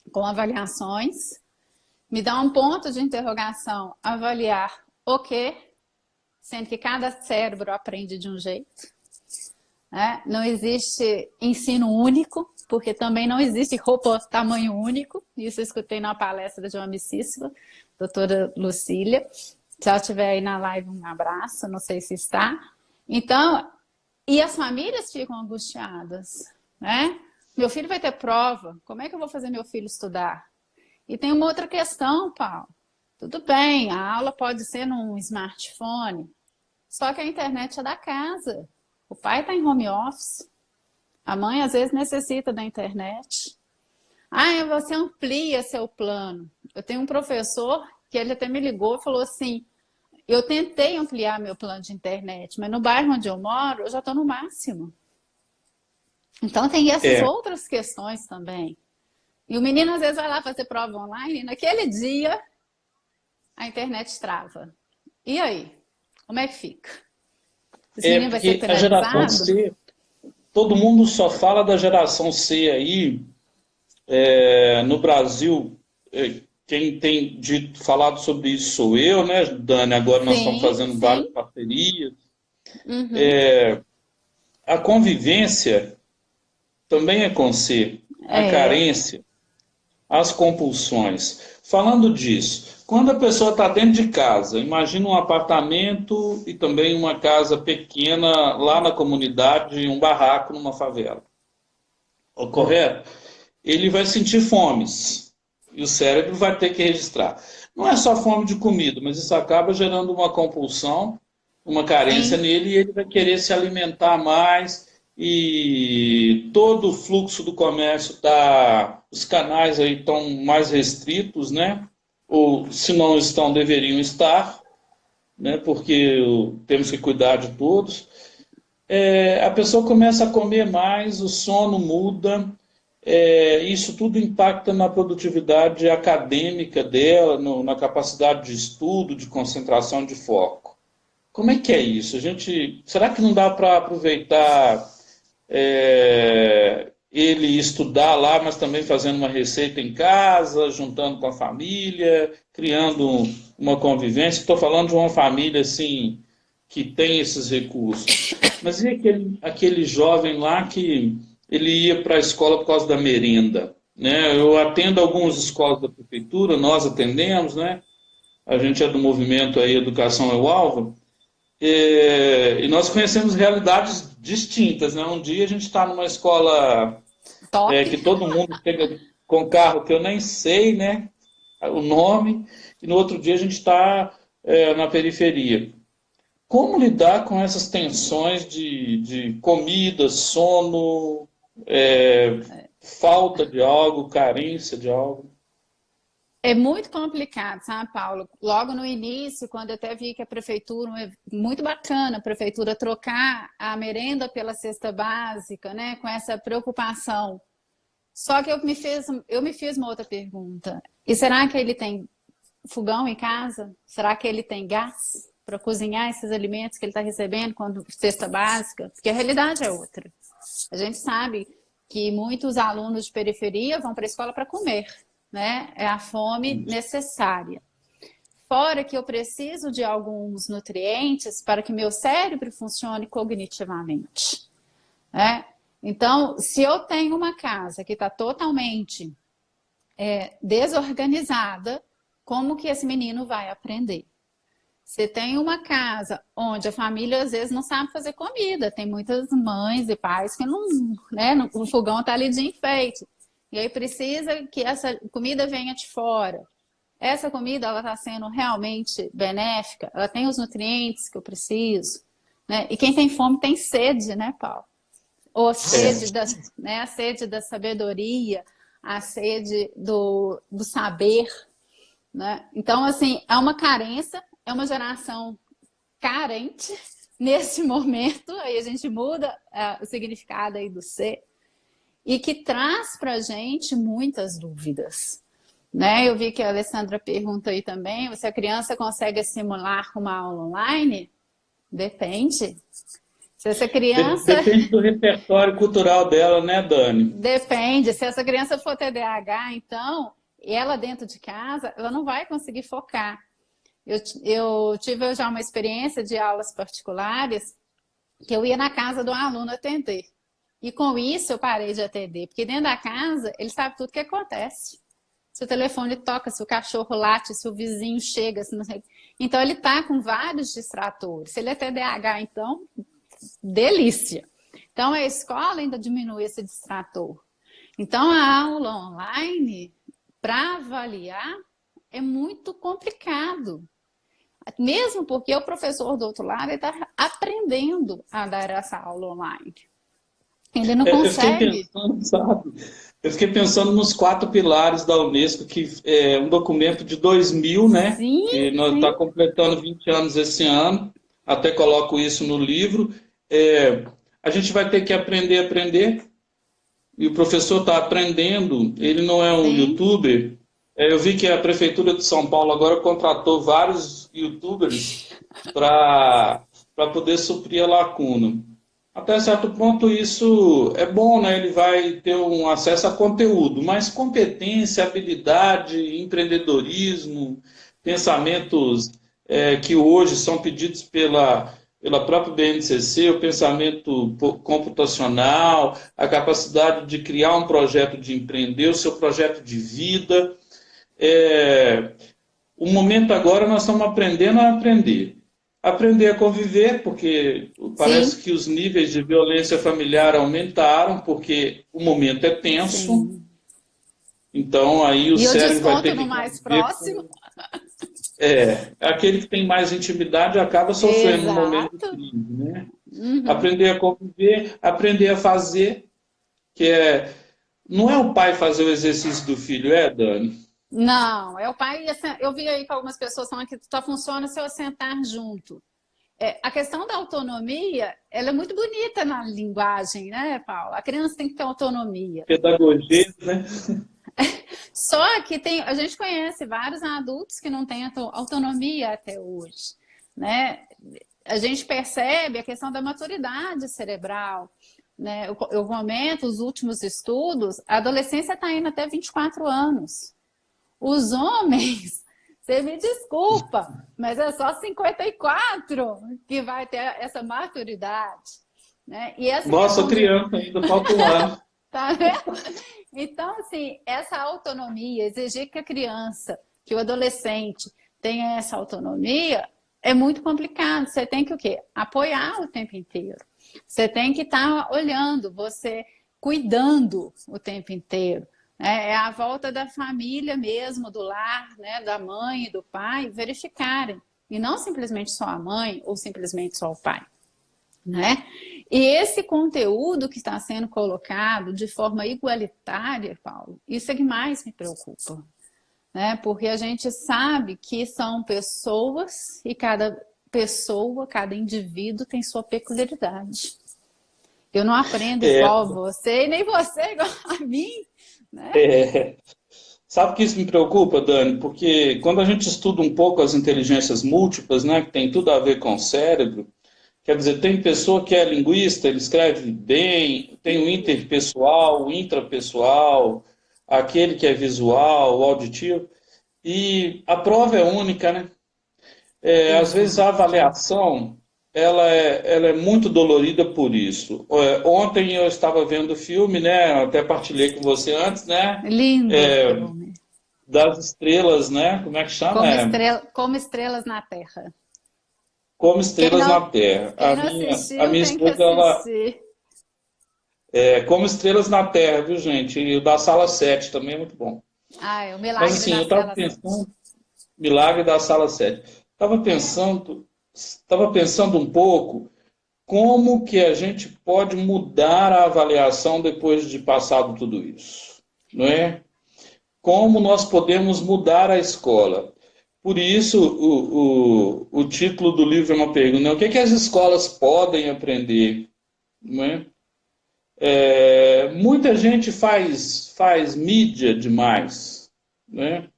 S1: com avaliações. Me dá um ponto de interrogação avaliar o quê? Sendo que cada cérebro aprende de um jeito. Né? Não existe ensino único, porque também não existe roupa tamanho único. Isso eu escutei numa palestra de uma amicíssima, doutora Lucília. Se ela estiver aí na live, um abraço, não sei se está. Então, e as famílias ficam angustiadas, né? Meu filho vai ter prova, como é que eu vou fazer meu filho estudar? E tem uma outra questão, Paulo. Tudo bem, a aula pode ser num smartphone, só que a internet é da casa. O pai está em home office, a mãe às vezes necessita da internet. Você amplia seu plano. Eu tenho um professor que ele até me ligou e falou assim, eu tentei ampliar meu plano de internet, mas no bairro onde eu moro, eu já estou no máximo. Então tem essas outras questões também. E o menino às vezes vai lá fazer prova online e naquele dia a internet trava. E aí? Como é que fica? Esse menino vai ser
S2: Porque a geração
S1: penalizado?
S2: C, todo mundo só fala da geração C aí, no Brasil, quem tem falado sobre isso sou eu, né, Dani? Agora nós estamos
S1: Sim,
S2: fazendo várias
S1: sim.
S2: parcerias.
S1: Uhum.
S2: A convivência também é com C, a
S1: É,
S2: carência, as compulsões. Falando disso, quando a pessoa está dentro de casa, imagina um apartamento e também uma casa pequena lá na comunidade, um barraco numa favela. Correto? Ele vai sentir fomes e o cérebro vai ter que registrar. Não é só fome de comida, mas isso acaba gerando uma compulsão, uma carência
S1: sim.
S2: nele e ele vai querer se alimentar mais e todo o fluxo do comércio tá, os canais aí estão mais restritos, né? Ou se não estão, deveriam estar. né, porque temos que cuidar de todos, a pessoa começa a comer mais, o sono muda, isso tudo impacta na produtividade acadêmica dela, na capacidade de estudo, de concentração, de foco. Como é que é isso? Será que não dá para aproveitar ele estudar lá, mas também fazendo uma receita em casa, juntando com a família, criando uma convivência? Estou falando de uma família assim que tem esses recursos. Mas e aquele jovem lá que ele ia para a escola por causa da merenda? Né? Eu atendo algumas escolas da prefeitura, nós atendemos, né? A gente é do movimento aí Educação é o Alvo, e nós conhecemos realidades distintas. Né? Um dia a gente está numa escola que todo mundo chega com carro que eu nem sei, né? O nome, e no outro dia a gente está na periferia. Como lidar com essas tensões de comida, sono, falta de algo, carência de algo?
S1: É muito complicado, sabe, Paulo? Logo no início, quando eu até vi que a prefeitura, muito bacana a prefeitura trocar a merenda pela cesta básica, né, com essa preocupação. Só que eu me fiz uma outra pergunta. E será que ele tem fogão em casa? Será que ele tem gás para cozinhar esses alimentos que ele está recebendo quando cesta básica? Porque a realidade é outra. A gente sabe que muitos alunos de periferia vão para a escola para comer, né? É a fome necessária. Fora que eu preciso de alguns nutrientes para que meu cérebro funcione cognitivamente, né? Então, se eu tenho uma casa que está totalmente desorganizada, como que esse menino vai aprender? Você tem uma casa onde a família às vezes não sabe fazer comida, tem muitas mães e pais que não, né, o fogão está ali de enfeite. E aí precisa que essa comida venha de fora. Essa comida ela está sendo realmente benéfica? Ela tem os nutrientes que eu preciso? Né? E quem tem fome tem sede, né, Paulo? Ou a sede, a sede da sabedoria, a sede do saber. Né? Então, assim, é uma carência, é uma geração carente nesse momento. Aí a gente muda o significado aí do ser. E que traz para a gente muitas dúvidas. Né? Eu vi que a Alessandra pergunta aí também, se a criança consegue simular uma aula online? Depende. Se essa criança...
S2: Depende do repertório cultural dela, né, Dani?
S1: Depende. Se essa criança for TDAH, então, ela dentro de casa, ela não vai conseguir focar. Eu tive já uma experiência de aulas particulares que eu ia na casa do aluno atender. E com isso eu parei de atender, porque dentro da casa ele sabe tudo o que acontece. Se o telefone toca, se o cachorro late, se o vizinho chega, se não sei. Então ele está com vários distratores. Se ele é TDAH, então, delícia. Então a escola ainda diminui esse distrator. Então a aula online, para avaliar, é muito complicado. Mesmo porque o professor do outro lado está aprendendo a dar essa aula online. Ele não consegue.
S2: Eu fiquei pensando nos 4 pilares da Unesco, que é um documento de 2000, né?
S1: Sim,
S2: que nós está completando 20 anos esse ano. Até coloco isso no livro. A gente vai ter que aprender a aprender. E o professor está aprendendo. Ele não é um youtuber. Eu vi que a Prefeitura de São Paulo agora contratou vários youtubers para poder suprir a lacuna. Até certo ponto isso é bom, né? Ele vai ter um acesso a conteúdo, mas competência, habilidade, empreendedorismo, pensamentos que hoje são pedidos pela própria BNCC, o pensamento computacional, a capacidade de criar um projeto de empreender, o seu projeto de vida. O momento agora nós estamos aprendendo a aprender. Aprender a conviver, porque parece que os níveis de violência familiar aumentaram, porque o momento é tenso. Sim. Então, aí o cérebro vai ter que...
S1: no mais próximo.
S2: Aquele que tem mais intimidade acaba sofrendo no momento de crise, né? Uhum. Aprender a conviver, aprender a fazer, não é o pai fazer o exercício do filho, Dani?
S1: Não, é o pai. Eu vi aí que algumas pessoas falando que só funciona se eu sentar junto. A questão da autonomia, ela é muito bonita na linguagem, né, Paulo? A criança tem que ter autonomia.
S2: Pedagogia, né?
S1: Só que a gente conhece vários adultos que não têm autonomia até hoje, né? A gente percebe a questão da maturidade cerebral, né? Eu comento os últimos estudos, a adolescência está indo até 24 anos. Os homens, você me desculpa, mas é só 54 que vai ter essa maturidade, né? E essa
S2: Nossa,
S1: questão
S2: criança ainda, falta um ano.
S1: Tá vendo? Então, assim, essa autonomia, exigir que a criança, que o adolescente tenha essa autonomia, é muito complicado. Você tem que o quê? Apoiar o tempo inteiro. Você tem que estar olhando, você cuidando o tempo inteiro. É a volta da família mesmo, do lar, né, da mãe e do pai, verificarem. E não simplesmente só a mãe ou simplesmente só o pai, né? E esse conteúdo que está sendo colocado de forma igualitária, Paulo, isso é que mais me preocupa, né? Porque a gente sabe que são pessoas e cada pessoa, cada indivíduo tem sua peculiaridade. Eu não aprendo
S2: É,
S1: igual a você e nem você igual a mim, né?
S2: é. Sabe que isso me preocupa, Dani? Porque quando a gente estuda um pouco as inteligências múltiplas, né, que tem tudo a ver com o cérebro, quer dizer, tem pessoa que é linguista, ele escreve bem, tem o interpessoal, o intrapessoal, aquele que é visual, o auditivo, e a prova é única, né? Às vezes a
S1: Exato.
S2: avaliação ela é muito dolorida por isso. Ontem eu estava vendo o filme, né? Até partilhei com você antes, né?
S1: Lindo
S2: É,
S1: filme.
S2: das estrelas, né? Como é que chama?
S1: Como estrelas na Terra.
S2: Como
S1: Quem
S2: Estrelas
S1: não,
S2: na Terra.
S1: quem não
S2: A
S1: assistiu
S2: minha
S1: tem que
S2: esposa, ela
S1: assistir.
S2: é Como Estrelas na Terra, viu, gente? E o da Sala 7 também é muito bom.
S1: Ah, é o
S2: Mas
S1: Milagre
S2: assim,
S1: da
S2: eu estava
S1: Cela 7.
S2: pensando, Milagre da Sala 7. Estava pensando um pouco como que a gente pode mudar a avaliação depois de passado tudo isso, não é? Como nós podemos mudar a escola? Por isso, o título do livro é uma pergunta, né? O que as escolas podem aprender? Não é? Muita gente faz mídia demais, né?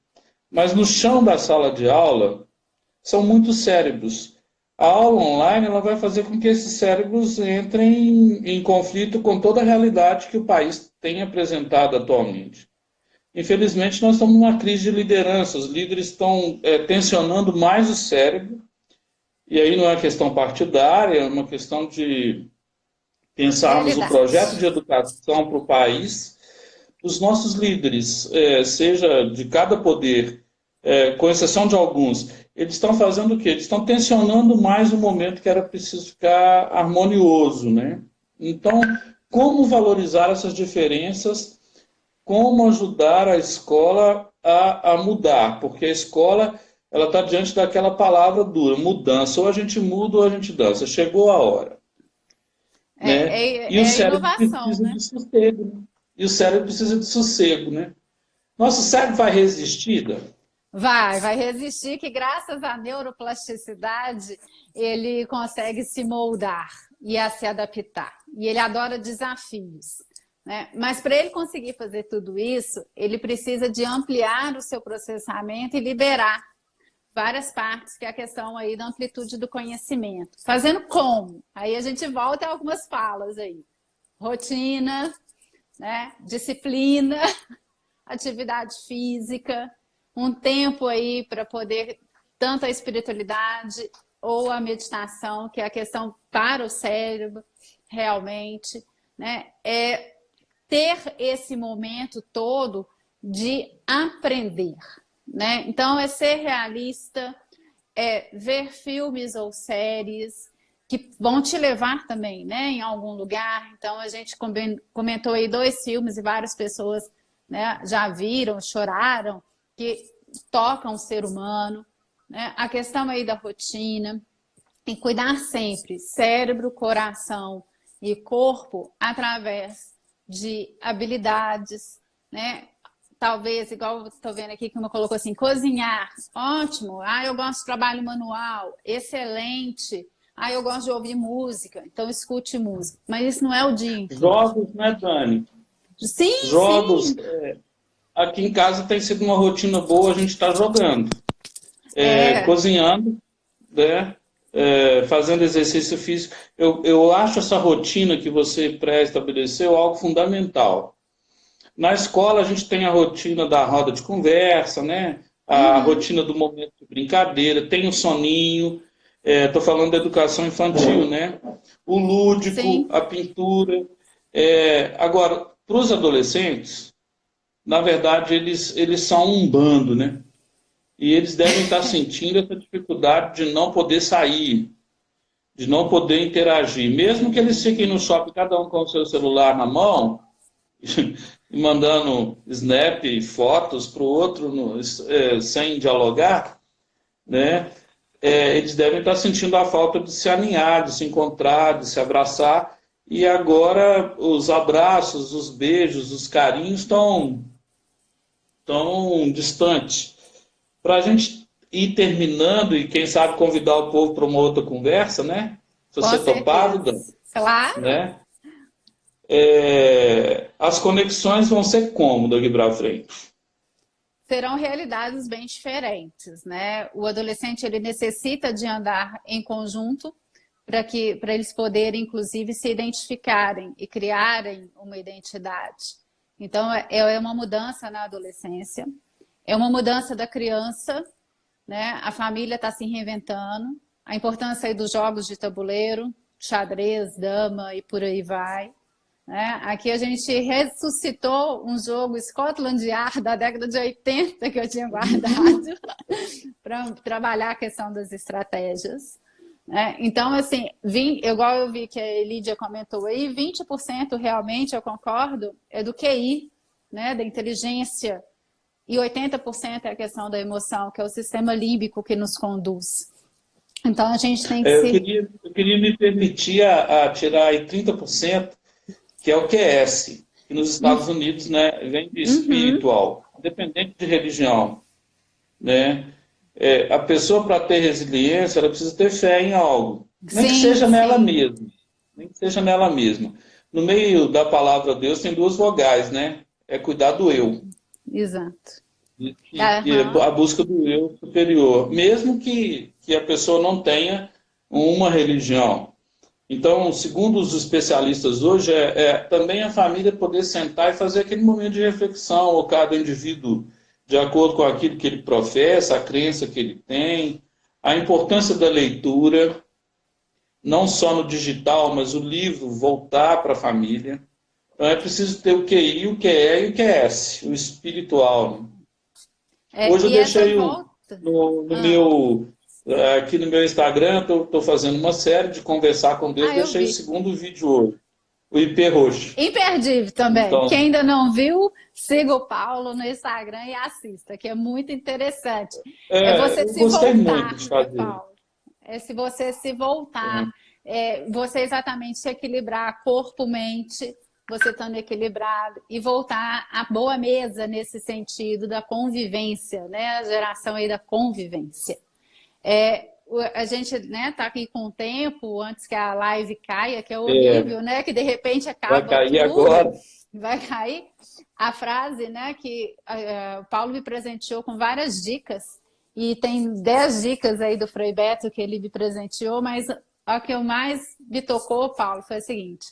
S2: Mas no chão da sala de aula são muitos cérebros. A aula online ela vai fazer com que esses cérebros entrem em conflito com toda a realidade que o país tem apresentado atualmente. Infelizmente, nós estamos numa crise de liderança. Os líderes estão tensionando mais o cérebro, e aí não é uma questão partidária, é uma questão de pensarmos o projeto
S1: Realidade.
S2: de educação para o país. Os nossos líderes, seja de cada poder, com exceção de alguns, eles estão fazendo o quê? Eles estão tensionando mais um momento que era preciso ficar harmonioso, né? Então, como valorizar essas diferenças, como ajudar a escola a mudar? Porque a escola ela está diante daquela palavra dura, mudança. Ou a gente muda ou a gente dança. Chegou a hora, né? E o
S1: É
S2: cérebro
S1: inovação,
S2: precisa
S1: né?
S2: de sossego, né? E o cérebro precisa de sossego, né? Nosso cérebro vai resistir, Dan?
S1: Vai resistir, que graças à neuroplasticidade ele consegue se moldar e a se adaptar. E ele adora desafios, né? Mas para ele conseguir fazer tudo isso, ele precisa de ampliar o seu processamento e liberar várias partes, que é a questão aí da amplitude do conhecimento. Fazendo como? Aí a gente volta a algumas falas aí. Rotina, né? Disciplina, atividade física, um tempo aí para poder tanto a espiritualidade ou a meditação, que é a questão para o cérebro, realmente, né? É ter esse momento todo de aprender, né? Então, é ser realista, é ver filmes ou séries que vão te levar também, né, em algum lugar. Então, a gente comentou aí 2 filmes e várias pessoas, né, já viram, choraram, que tocam o ser humano, né? A questão aí da rotina, e cuidar sempre cérebro, coração e corpo através de habilidades, né? talvez, igual você está vendo aqui, que uma colocou assim, cozinhar, ótimo. Ah, eu gosto de trabalho manual, excelente. Ah, eu gosto de ouvir música, então escute música. Mas isso não é o dia inteiro.
S2: Jogos, né, Dani?
S1: Sim,
S2: Jogos.
S1: sim.
S2: Aqui em casa tem sido uma rotina boa, a gente está jogando.
S1: É,
S2: Cozinhando, né? Fazendo exercício físico. Eu acho essa rotina que você pré-estabeleceu algo fundamental. Na escola, a gente tem a rotina da roda de conversa, né? A
S1: uhum,
S2: rotina do momento de brincadeira, tem o soninho. Estou falando da educação infantil, né? O lúdico,
S1: sim.
S2: a pintura. Agora, para os adolescentes, na verdade, eles são um bando, né? E eles devem estar sentindo essa dificuldade de não poder sair, de não poder interagir. Mesmo que eles fiquem no shopping, cada um com o seu celular na mão, e mandando snap, fotos para o outro sem dialogar, né? Eles devem estar sentindo a falta de se alinhar, de se encontrar, de se abraçar. E agora os abraços, os beijos, os carinhos estão tão distantes. Para a gente ir terminando e, quem sabe, convidar o povo para uma outra conversa, né? Se
S1: Com
S2: você topar, Dan,
S1: certeza. Claro.
S2: né? As conexões vão ser como daqui para frente?
S1: Serão realidades bem diferentes, né? O adolescente ele necessita de andar em conjunto para eles poderem, inclusive, se identificarem e criarem uma identidade. Então, é uma mudança na adolescência, é uma mudança da criança, né? A família está se reinventando, a importância aí dos jogos de tabuleiro, xadrez, dama e por aí vai. Né? Aqui a gente ressuscitou um jogo Scotland Yard da década de 80 que eu tinha guardado para trabalhar a questão das estratégias. Né? Então, assim, igual eu vi que a Lídia comentou aí, 20% realmente, eu concordo, é do QI, né? Da inteligência, e 80% é a questão da emoção, que é o sistema límbico que nos conduz. Então, a gente tem que se...
S2: Eu queria me permitir a tirar aí 30%, que é o QS, que nos Estados Unidos, né, vem de
S1: Uhum.
S2: espiritual, independente de religião, né? A pessoa, para ter resiliência, ela precisa ter fé em algo, nem que
S1: Sim,
S2: seja nela
S1: sim,
S2: mesma, nem que seja nela mesma. No meio da palavra Deus tem duas vogais, né? É cuidar do eu,
S1: exato.
S2: e a
S1: Aham.
S2: busca do eu superior, mesmo que a pessoa não tenha uma religião. Então, segundo os especialistas hoje, também a família poder sentar e fazer aquele momento de reflexão, ou cada indivíduo de acordo com aquilo que ele professa, a crença que ele tem, a importância da leitura, não só no digital, mas o livro voltar para a família. Então é preciso ter o QI, o QE e o QS, o espiritual. Hoje eu
S1: E essa
S2: deixei
S1: volta...
S2: no
S1: Ah,
S2: meu aqui no meu Instagram, estou fazendo uma série de conversar com Deus,
S1: eu
S2: deixei o
S1: vi.
S2: segundo vídeo hoje, o IP roxo.
S1: Imperdível também.
S2: Então,
S1: Quem ainda não viu, siga o Paulo no Instagram e assista, que é muito interessante. É você
S2: eu
S1: se
S2: gostei muito
S1: voltar,
S2: de
S1: né,
S2: fazer.
S1: Paulo? É se você se voltar,
S2: Uhum.
S1: você exatamente se equilibrar corpo, mente, você estando equilibrado e voltar à boa mesa nesse sentido da convivência, né? A geração aí da convivência. A gente, né, tá aqui com o tempo antes que a live caia, que é
S2: É,
S1: horrível, né? Que de repente
S2: vai
S1: acaba
S2: cair
S1: tudo,
S2: agora.
S1: vai cair. A frase, né, que o Paulo me presenteou com várias dicas, e tem 10 dicas aí do Frei Beto que ele me presenteou, mas a que eu mais me tocou, Paulo, foi a seguinte: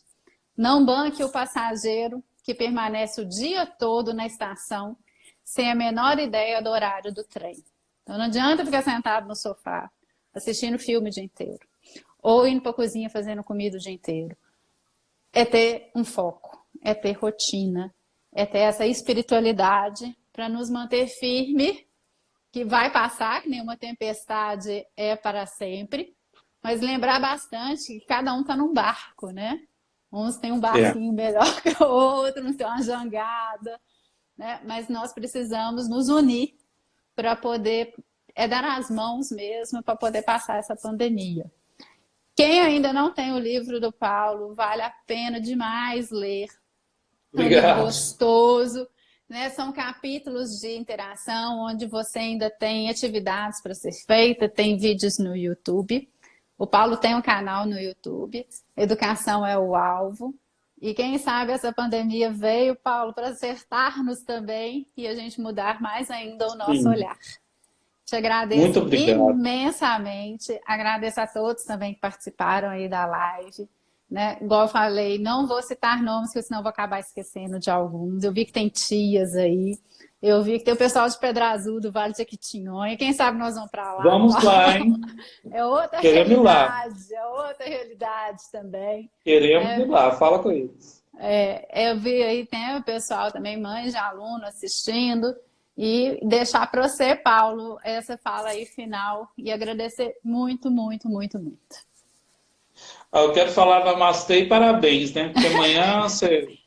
S1: não banque o passageiro que permanece o dia todo na estação sem a menor ideia do horário do trem. Então não adianta ficar sentado no sofá assistindo filme o dia inteiro, ou indo para a cozinha fazendo comida o dia inteiro. É ter um foco, é ter rotina, é ter essa espiritualidade para nos manter firme, que vai passar, que nenhuma tempestade é para sempre, mas lembrar bastante que cada um está num barco, né? Uns têm um
S2: É,
S1: barquinho melhor que o outro, uns têm uma jangada, né? Mas nós precisamos nos unir para poder dar as mãos mesmo para poder passar essa pandemia. Quem ainda não tem o livro do Paulo, vale a pena demais ler. É um livro
S2: obrigado.
S1: gostoso, né? São capítulos de interação onde você ainda tem atividades para ser feita, tem vídeos no YouTube. O Paulo tem um canal no YouTube, Educação é o Alvo. E quem sabe essa pandemia veio, Paulo, para acertar-nos também e a gente mudar mais ainda o nosso
S2: Sim.
S1: olhar. Te agradeço
S2: Muito obrigado.
S1: imensamente. Agradeço a todos também que participaram aí da live. Né? Igual eu falei, não vou citar nomes, porque senão eu vou acabar esquecendo de alguns. Eu vi que tem tias aí. Eu vi que tem o pessoal de Pedra Azul, do Vale de Jequitinhonha. Quem sabe nós vamos para lá.
S2: Vamos lá, hein?
S1: É outra
S2: Queremos ir lá.
S1: realidade, é outra realidade também.
S2: Queremos ir lá, fala com eles.
S1: Eu vi aí, tem o pessoal também, mães de aluno assistindo. E deixar para você, Paulo, essa fala aí final e agradecer muito, muito, muito, muito.
S2: Eu quero falar namastê e parabéns, né? Porque amanhã você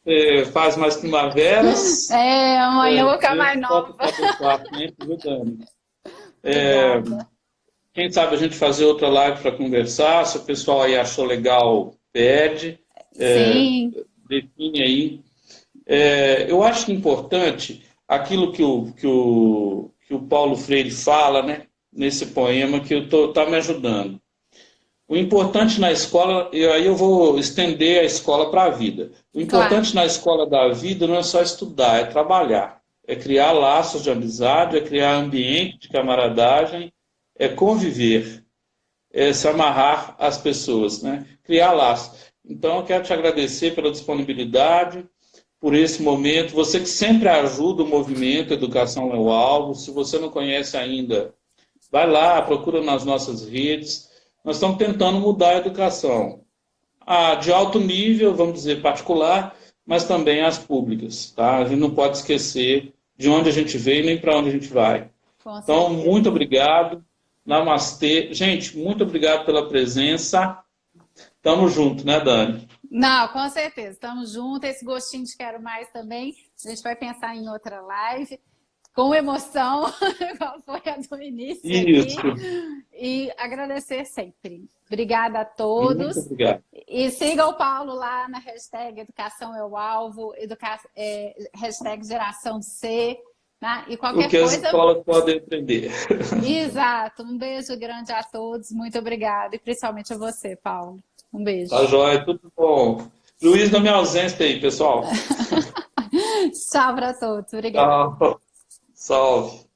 S2: faz mais primaveras.
S1: Amanhã eu vou ficar mais nova.
S2: Viu, Dani? Quem sabe a gente fazer outra live para conversar. Se o pessoal aí achou legal, pede.
S1: Sim.
S2: Define aí. Eu acho importante aquilo que o Paulo Freire fala, né? Nesse poema que está me ajudando. O importante na escola, e aí eu vou estender a escola para a vida. O importante na escola da vida não é só estudar, é trabalhar. É criar laços de amizade, é criar ambiente de camaradagem, é conviver, é se amarrar às pessoas, né? Criar laços. Então, eu quero te agradecer pela disponibilidade, por esse momento. Você que sempre ajuda o movimento Educação é o Alvo. Se você não conhece ainda, vai lá, procura nas nossas redes. Nós estamos tentando mudar a educação. De alto nível, vamos dizer, particular, mas também as públicas. Tá? A gente não pode esquecer de onde a gente veio nem para onde a gente vai. Então, muito obrigado. Namastê. Gente, muito obrigado pela presença. Tamo junto, né, Dani?
S1: Não, com certeza. Estamos juntos. Esse gostinho de quero mais também. A gente vai pensar em outra live. Com emoção, igual foi a do início.
S2: Isso.
S1: Aqui. E agradecer sempre. Obrigada a todos.
S2: Muito obrigado.
S1: E siga o Paulo lá na hashtag Educação é o Alvo, hashtag Geração C. Né? E qualquer
S2: o que
S1: coisa...
S2: as escolas podem aprender.
S1: Exato. Um beijo grande a todos. Muito obrigada. E principalmente a você, Paulo. Um beijo.
S2: Tá joia, tudo bom. Luiz, na minha ausência aí, pessoal.
S1: Tchau para todos. Obrigada.
S2: Tchau. Salve.